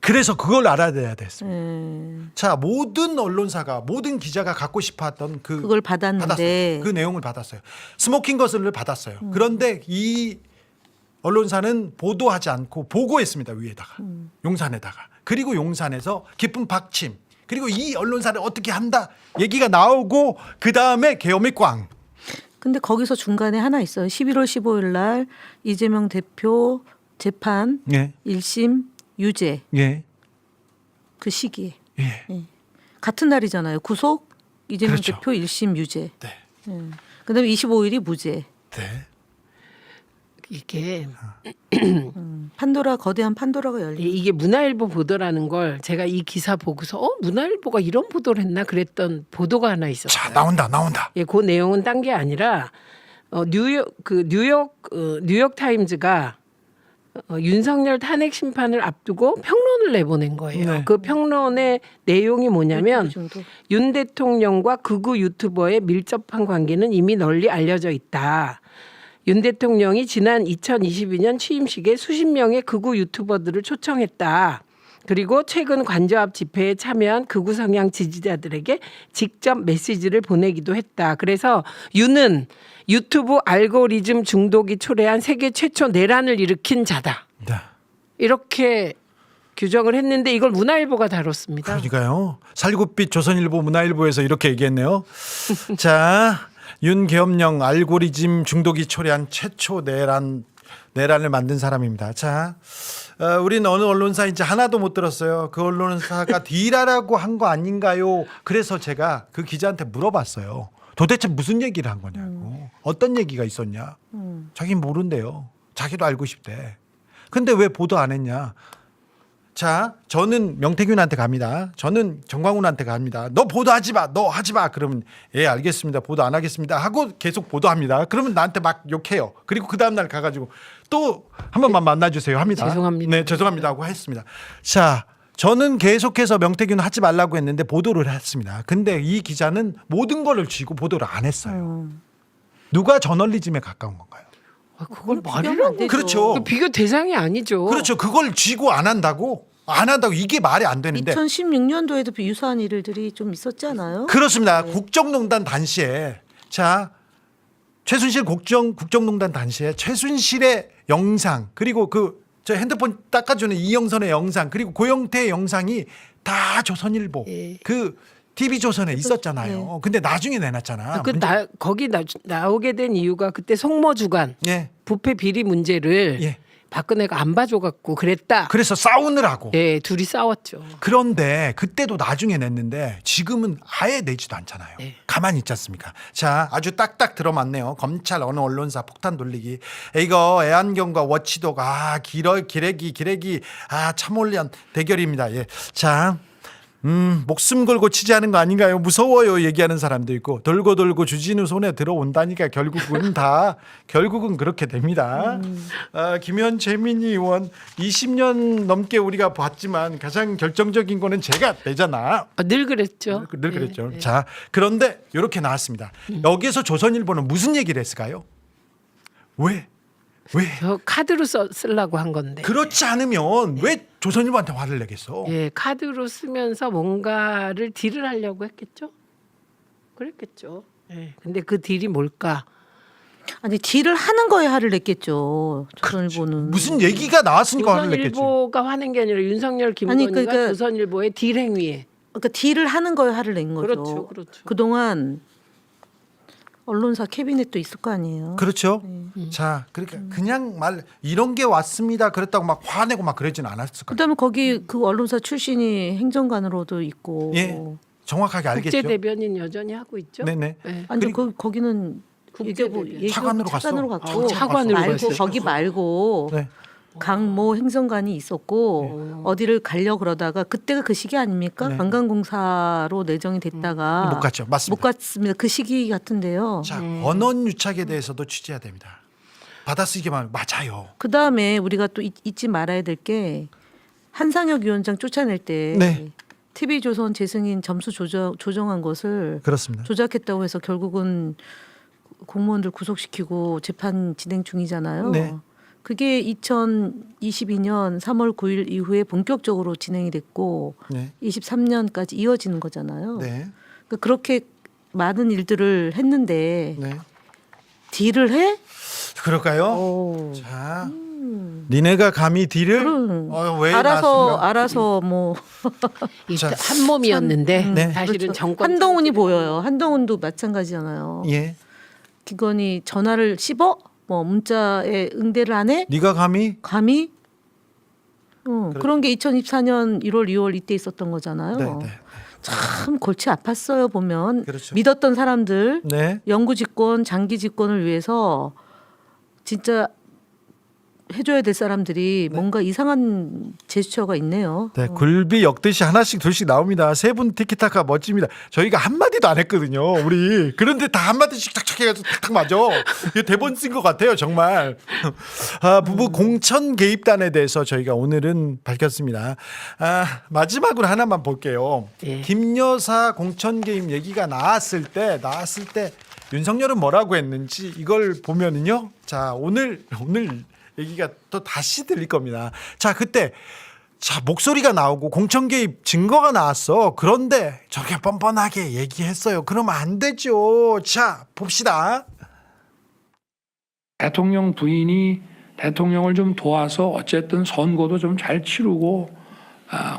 그래서 그걸 알아내야 됐습니다. 예, 자, 모든 언론사가 모든 기자가 갖고 싶어했던 그걸 받았는데 받았어요. 그 내용을 받았어요. 스모킹 거슬을 받았어요. 그런데 이 언론사는 보도하지 않고 보고했습니다. 위에다가 용산에다가. 그리고 용산에서 깊은 박침. 그리고 이 언론사를 어떻게 한다 얘기가 나오고 그 다음에 계엄이 꽝. 근데 거기서 중간에 하나 있어요. 11월 15일 날 이재명 대표 재판 예, 1심 유죄 예, 그 시기에 예. 같은 날이잖아요. 구속 이재명 그렇죠. 대표 1심 유죄. 네, 그다음에 25일이 무죄. 네. 이게 거대한 판도라가 열린. 이게 문화일보 보도라는 걸 제가 이 기사 보고서 문화일보가 이런 보도를 했나 그랬던 보도가 하나 있었어요. 자, 나온다. 예, 그 내용은 딴 게 아니라 뉴욕 타임즈가 윤석열 탄핵 심판을 앞두고 평론을 내보낸 거예요. 네. 그 평론의 내용이 뭐냐면 유튜브 중독. 윤 대통령과 극우 유튜버의 밀접한 관계는 이미 널리 알려져 있다. 윤 대통령이 지난 2022년 취임식에 수십 명의 극우 유튜버들을 초청했다. 그리고 최근 관저앞 집회에 참여한 극우 성향 지지자들에게 직접 메시지를 보내기도 했다. 그래서 윤은 유튜브 알고리즘 중독이 초래한 세계 최초 내란을 일으킨 자다. 네. 이렇게 규정을 했는데 이걸 문화일보가 다뤘습니다. 그러니까요. 살구빛 조선일보 문화일보에서 이렇게 얘기했네요. 자, 윤계엄령 알고리즘 중독이 초래한 최초 내란을 만든 사람입니다. 자, 우린 어느 언론사인지 하나도 못 들었어요. 그 언론사가 딜하라고 한 거 아닌가요? 그래서 제가 그 기자한테 물어봤어요. 도대체 무슨 얘기를 한 거냐고. 어떤 얘기가 있었냐. 자기 모른대요. 자기도 알고 싶대. 근데 왜 보도 안 했냐. 자, 저는 명태균한테 갑니다. 저는 정광훈한테 갑니다. 너 보도하지 마. 너 하지 마. 그러면 예, 알겠습니다. 보도 안 하겠습니다. 하고 계속 보도합니다. 그러면 나한테 막 욕해요. 그리고 그 다음 날 가가지고 또 한 번만 만나주세요 합니다. 죄송합니다. 네, 죄송합니다 하고 했습니다. 자, 저는 계속해서 명태균 하지 말라고 했는데 보도를 했습니다. 근데 이 기자는 모든 거를 쥐고 보도를 안 했어요. 누가 저널리즘에 가까운 건가요? 그걸 비교하면 안 말이라고. 되죠. 그렇죠. 그 비교 대상이 아니죠. 그렇죠. 그걸 쥐고 안 한다고 이게 말이 안 되는데. 2016년도에도 유사한 일들이 좀 있었잖아요. 그렇습니다. 국정농단 당시에 자 최순실 국정농단 당시에 최순실의 영상 그리고 저 핸드폰 닦아주는 이영선의 영상 그리고 고영태의 영상이 다 조선일보 예. 그 TV조선에 있었잖아요. 근데 나중에 내놨잖아. 거기 나오게 된 이유가 그때 송모 주간 예. 부패 비리 문제를 예. 박근혜가 안 봐줘갖고 그랬다. 그래서 싸우느라고. 네, 둘이 싸웠죠. 그런데 그때도 나중에 냈는데 지금은 아예 내지도 않잖아요. 네. 가만히 있지 않습니까? 자, 아주 딱딱 들어맞네요. 검찰 어느 언론사 폭탄 돌리기. 이거 애한경과 워치독 기레기 참올련 대결입니다. 예. 자, 목숨 걸고 취재하는 거 아닌가요? 무서워요 얘기하는 사람도 있고 돌고 주진우 손에 들어온다니까 결국은 그렇게 됩니다. 김현 재민이 의원 20년 넘게 우리가 봤지만 가장 결정적인 거는 제가 내잖아. 늘 그랬죠. 늘 그랬죠. 네. 자, 그런데 이렇게 나왔습니다. 여기에서 조선일보는 무슨 얘기를 했을까요? 왜? 왜? 저 카드로 쓰려고 한 건데. 그렇지 않으면 왜 조선일보한테 화를 내겠어? 예, 카드로 쓰면서 뭔가를 딜을 하려고 했겠죠. 그랬겠죠. 예. 근데 그 딜이 뭘까? 아니 딜을 하는 거에 화를 냈겠죠. 조선일보는 무슨 얘기가 나왔으니까 화를 냈겠지. 조선일보가 화낸 게 아니라 윤석열, 김건희가 그러니까- 조선일보의 딜 행위에. 그러니까 딜을 하는 거에 화를 낸 거죠. 그렇죠, 그렇죠. 그동안 언론사 캐비넷도 있을 거 아니에요. 그렇죠. 자, 그러니까 그냥 말 이런 게 왔습니다. 그랬다고 막 화내고 막 그러진 않았을 거예요. 그다음에 거기 그 언론사 출신이 행정관으로도 있고. 예, 정확하게 알겠죠. 국제 대변인 여전히 하고 있죠. 네네. 네. 아니 그리고- 거기는 국제 대변인. 차관으로 갔어. 갔고 차관으로 말고 갔어요. 거기 말고 네. 강모 행정관이 있었고 어디를 가려 그러다가 그때가 그 시기 아닙니까? 네. 관광공사로 내정이 됐다가 못 갔죠. 맞습니다. 못 갔습니다. 그 시기 같은데요. 자, 언론 유착에 대해서도 취재해야 됩니다. 받아쓰기만 맞아요. 그 다음에 우리가 또 잊지 말아야 될 게 한상혁 위원장 쫓아낼 때 네. TV조선 재승인 점수 조정한 것을 그렇습니다. 조작했다고 해서 결국은 공무원들 구속시키고 재판 진행 중이잖아요. 네. 그게 2022년 3월 9일 이후에 본격적으로 진행이 됐고 네. 23년까지 이어지는 거잖아요. 네. 그러니까 그렇게 많은 일들을 했는데 네. 딜을 해? 그럴까요? 오. 자, 니네가 감히 딜을 그럼. 왜 알아서 뭐 자, 한 몸이었는데 네. 사실은 그렇죠. 정권 한동훈이 보여요. 한동훈도 마찬가지잖아요. 예. 기건이 전화를 씹어? 뭐 문자에 응대를 안 해? 네가 감히 감히? 그런 게 2024년 1월, 2월 이때 있었던 거잖아요. 네, 네. 참 골치 아팠어요 보면. 그렇죠. 믿었던 사람들 네. 영구 집권, 장기 집권을 위해서 진짜 해줘야 될 사람들이 뭔가 이상한 제스처가 있네요. 네, 굴비 엮듯이 하나씩 둘씩 나옵니다. 세 분 티키타카 멋집니다. 저희가 한마디도 안 했거든요. 우리. 그런데 다 한마디씩 탁탁 해가지고 탁탁 맞아. 이거 대본 쓴 것 같아요. 정말. 부부 공천 개입단에 대해서 저희가 오늘은 밝혔습니다. 마지막으로 하나만 볼게요. 예. 김 여사 공천 개입 얘기가 나왔을 때 윤석열은 뭐라고 했는지 이걸 보면은요. 자, 오늘 얘기가 또 다시 들릴 겁니다. 자, 그때 목소리가 나오고 공천 개입 증거가 나왔어. 그런데 저렇게 뻔뻔하게 얘기했어요. 그러면 안 되죠. 자, 봅시다. 대통령 부인이 대통령을 좀 도와서 어쨌든 선거도 좀 잘 치르고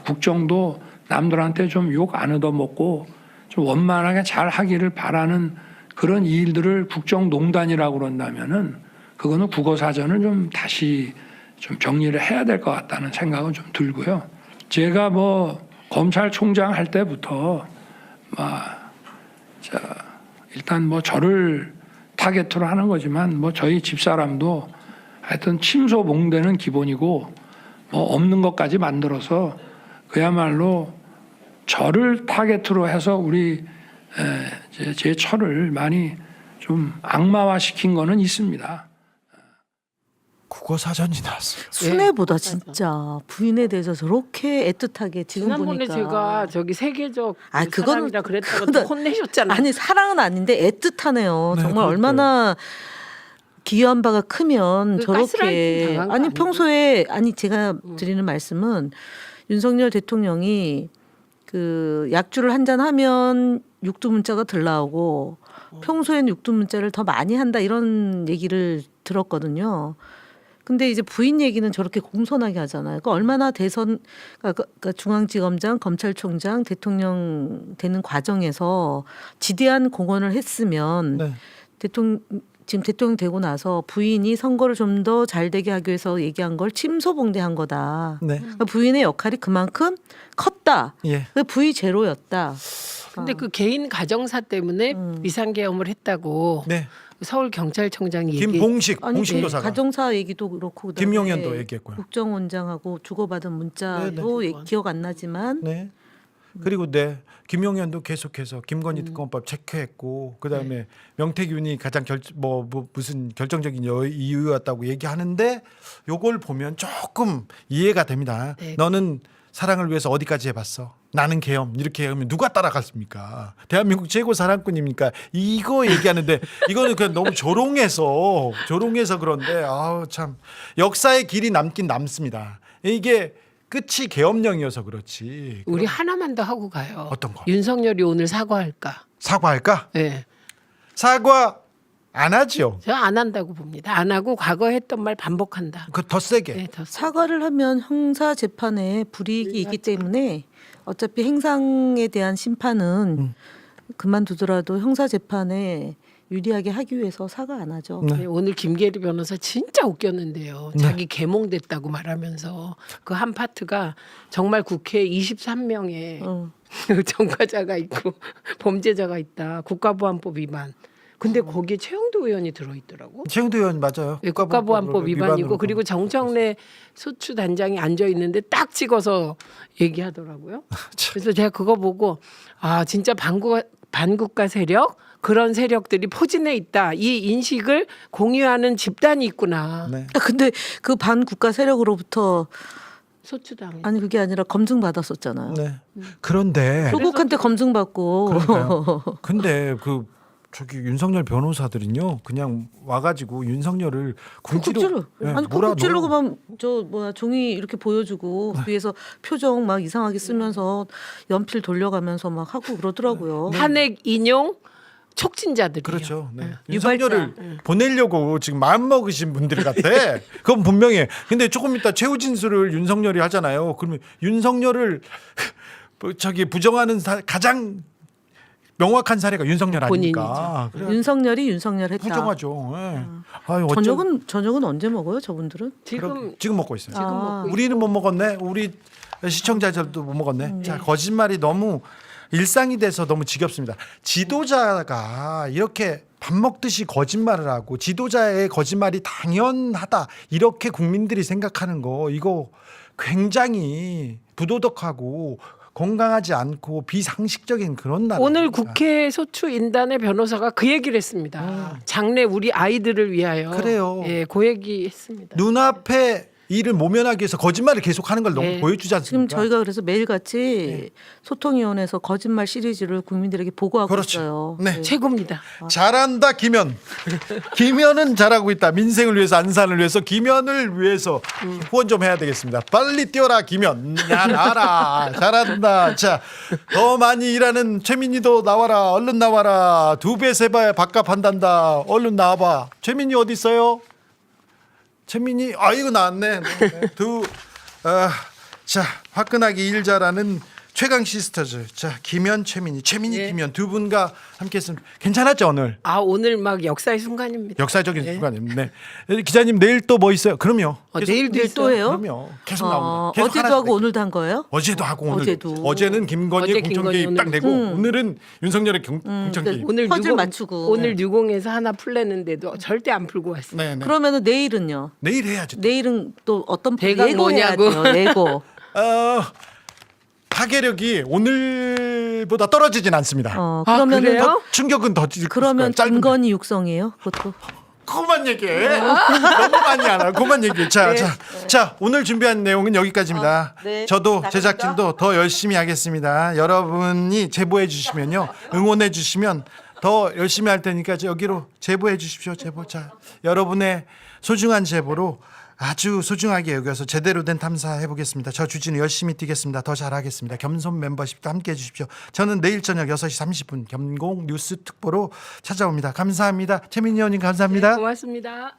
국정도 남들한테 좀 욕 안 얻어먹고 좀 원만하게 잘 하기를 바라는 그런 일들을 국정농단이라고 그런다면은 그거는 국어사전을 좀 다시 좀 정리를 해야 될 것 같다는 생각은 좀 들고요. 제가 뭐 검찰총장 할 때부터 일단 뭐 저를 타겟으로 하는 거지만 뭐 저희 집사람도 하여튼 침소봉대는 기본이고 뭐 없는 것까지 만들어서 그야말로 저를 타겟으로 해서 우리 제 처를 많이 좀 악마화시킨 거는 있습니다. 국어 사전이 나왔어요. 순애보다 진짜 부인에 대해서 저렇게 애틋하게 지금 지난번에 보니까 제가 저기 세계적 아, 그거는- 사람이라 그랬다고 그거는- 또 혼내셨잖아요. 아니 사랑은 아닌데 애틋하네요. 네, 정말 그러니까요. 얼마나 기여한 바가 크면 그 저렇게 가스라이팅 당한 거 아니 아니에요? 평소에 제가 드리는 말씀은 윤석열 대통령이 그 약주를 한 잔 하면 육두문자가 덜 나오고 평소에는 육두문자를 더 많이 한다 이런 얘기를 들었거든요. 근데 이제 부인 얘기는 저렇게 공손하게 하잖아요. 그러니까 얼마나 그러니까 중앙지검장, 검찰총장, 대통령 되는 과정에서 지대한 공헌을 했으면 네. 지금 대통령 되고 나서 부인이 선거를 좀 더 잘 되게 하기 위해서 얘기한 걸 침소봉대한 거다. 네. 그러니까 부인의 역할이 그만큼 컸다. 예. 그 부의 제로였다. 근데 그 개인 가정사 때문에 비상계엄을 했다고 네. 서울 경찰청장이 얘기. 김봉식 아니 봉식도사가 가정사 얘기도 그렇고 그다음에 김용현도 얘기했고요. 국정원장하고 주고받은 문자도 네, 기억 안 나지만 네. 그리고 김용현도 계속해서 김건희 특검법 체크했고 그다음에 명태균이 가장 무슨 결정적인 이유였다고 얘기하는데 요걸 보면 조금 이해가 됩니다. 네. 너는 사랑을 위해서 어디까지 해봤어? 나는 계엄 이렇게 하면 누가 따라갔습니까? 대한민국 최고 사랑꾼입니까? 이거 얘기하는데 이거는 그냥 너무 조롱해서 그런데 아우 참 역사의 길이 남긴 남습니다. 이게 끝이 계엄령이어서 그렇지. 우리 하나만 더 하고 가요. 어떤 거? 윤석열이 오늘 사과할까? 사과할까? 네. 사과 안 하죠. 저 안 한다고 봅니다. 안 하고 과거에 했던 말 반복한다. 그 더 세게. 네, 더 사과를 하면 형사 재판에 불이익이 있기 때문에 어차피 행상에 대한 심판은 그만두더라도 형사 재판에 유리하게 하기 위해서 사과 안 하죠. 네, 오늘 김계리 변호사 진짜 웃겼는데요. 자기 개몽됐다고 말하면서 그 한 파트가 정말 국회에 23명의 전과자가 있고 범죄자가 있다. 국가보안법 위반. 근데 거기에 최영도 의원이 들어있더라고. 최영도 의원 맞아요. 네, 국가보안법 위반이고 위반으로 그리고 정청래 소추단장이 앉아 있는데 딱 찍어서 얘기하더라고요. 그래서 제가 그거 보고 아 진짜 반국가 세력 그런 세력들이 포진해 있다. 이 인식을 공유하는 집단이 있구나. 네. 근데 그 반국가 세력으로부터 소추당. 아니 그게 아니라 검증 받았었잖아요. 네. 그런데 조국한테 검증 받고 그러니까요. 근데 그 저기 윤석열 변호사들은요 그냥 와가지고 윤석열을 궁지로 아니 콕콕 찌르고만 저 뭐야 종이 이렇게 보여주고 위에서 표정 막 이상하게 쓰면서 연필 돌려가면서 막 하고 그러더라고요. 탄핵 인용 촉진자들이요. 그렇죠. 네. 유발자. 윤석열을 보내려고 지금 마음 먹으신 분들 같아. 그건 분명해. 근데 조금 이따 최후 진술을 윤석열이 하잖아요. 그러면 윤석열을 저기 부정하는 가장 명확한 사례가 윤석열 아닙니까? 그래. 윤석열이 윤석열 했다. 부정하죠. 네. 저녁은 언제 먹어요, 저분들은? 지금 먹고 있어요. 지금 먹고 우리는 못 먹었네. 우리 시청자들도 못 먹었네. 자, 거짓말이 너무 일상이 돼서 너무 지겹습니다. 지도자가 이렇게 밥 먹듯이 거짓말을 하고 지도자의 거짓말이 당연하다 이렇게 국민들이 생각하는 거 이거 굉장히 부도덕하고 건강하지 않고 비상식적인 그런 나라. 오늘 국회 소추인단의 변호사가 그 얘기를 했습니다. 장래 우리 아이들을 위하여. 그래요. 예, 그 얘기 했습니다. 눈앞에 일을 모면하기 위해서 거짓말을 계속하는 걸 너무 네. 보여주지 않습니까? 지금 저희가 그래서 매일같이 소통위원회에서 거짓말 시리즈를 국민들에게 보고하고 그렇죠. 있어요. 네. 최고입니다. 잘한다 김현. 김현은 잘하고 있다. 민생을 위해서 안산을 위해서 김현을 위해서 후원 좀 해야 되겠습니다. 빨리 뛰어라 김현. 야 나라 잘한다. 자 더 많이 일하는 최민희도 나와라. 얼른 나와라. 2배 3배 밥값 한단다. 얼른 나와봐. 최민희 어디 있어요? 최민희 이거 나왔네. 자 화끈하게 일 잘하는 최강 시스터즈. 자 김현 최민희 네. 김현 두 분과 함께했습니다. 괜찮았죠 오늘? 오늘 막 역사의 순간입니다. 역사적인 순간입니다. 네. 기자님 내일 또 뭐 있어요? 그럼요. 내일도 내일 또 해요? 그럼요. 계속 나옵니다. 계속 어제도 하나씩 하고 오늘도 한 거예요? 어제도 하고 오늘도. 어제도. 어제는 김건희 어제 공천개입 김건희 딱 내고 오늘은 윤석열의 공천개입. 오늘 퍼즐 맞추고. 오늘 유공에서 하나 풀렸는데도 절대 안 풀고 왔어요. 네, 네. 그러면은 내일은요? 내일 해야죠. 내일은 또 어떤 대강 예고해야 뭐냐고. 돼요. 예고. 파괴력이 오늘보다 떨어지진 않습니다. 그러면은 그래요? 충격은 더 찔 그러면 짧은 김건희 육성이에요. 그것도. 그만 얘기해. 너무 많이 안 하고 그만 얘기해. 자, 오늘 준비한 내용은 여기까지입니다. 네. 저도 나갑니까? 제작진도 더 열심히 하겠습니다. 여러분이 제보해 주시면요. 응원해 주시면 더 열심히 할 테니까 여기로 제보해 주십시오. 제보. 자, 여러분의 소중한 제보로 아주 소중하게 여겨서 제대로 된 탐사해 보겠습니다. 저 주진우 열심히 뛰겠습니다. 더 잘하겠습니다. 겸손 멤버십도 함께 해주십시오. 저는 내일 저녁 6시 30분 겸공 뉴스 특보로 찾아옵니다. 감사합니다. 최민희 의원님 감사합니다. 고맙습니다.